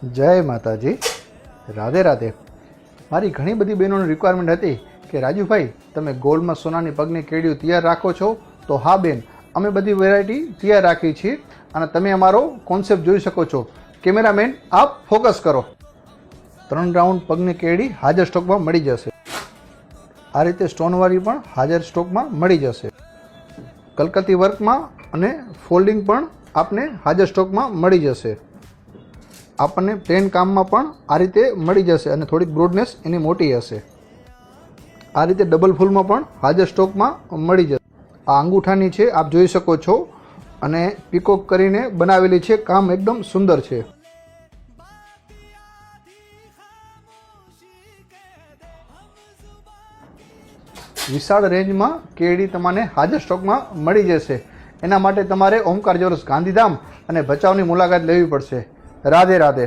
જય માતાજી, રાધે રાધે. મારી ઘણી બધી બહેનોની રિક્વાયરમેન્ટ હતી કે રાજુભાઈ તમે ગોલ્ડમાં સોનાની પગની કેડીઓ તૈયાર રાખો છો? તો હા બેન, અમે બધી વેરાયટી તૈયાર રાખી છીએ અને તમે અમારો કોન્સેપ્ટ જોઈ શકો છો. કેમેરામેન આપ ફોકસ કરો. 3 રાઉન્ડ પગની કેડી હાજર સ્ટોકમાં મળી જશે. આ રીતે સ્ટોનવાળી પણ હાજર સ્ટોકમાં મળી જશે. કલકત્તી વર્કમાં અને ફોલ્ડિંગ પણ આપને હાજર સ્ટોકમાં મળી જશે. આપણને પ્લેન કામમાં પણ આ રીતે મળી જશે અને થોડીક બ્રોડનેસ એની મોટી હશે. આ રીતે ડબલ ફૂલમાં પણ હાજર સ્ટોકમાં મળી જશે. આ અંગૂઠાની છે, આપ જોઈ શકો છો, અને પીકોક કરીને બનાવેલી છે. કામ એકદમ સુંદર છે. વિશાળ રેન્જમાં કેડી તમને હાજર સ્ટોકમાં મળી જશે. એના માટે તમારે ઓમકાર જ્વેલર્સ ગાંધીધામ અને ભચાઉની મુલાકાત લેવી પડશે. રાધે રાધે.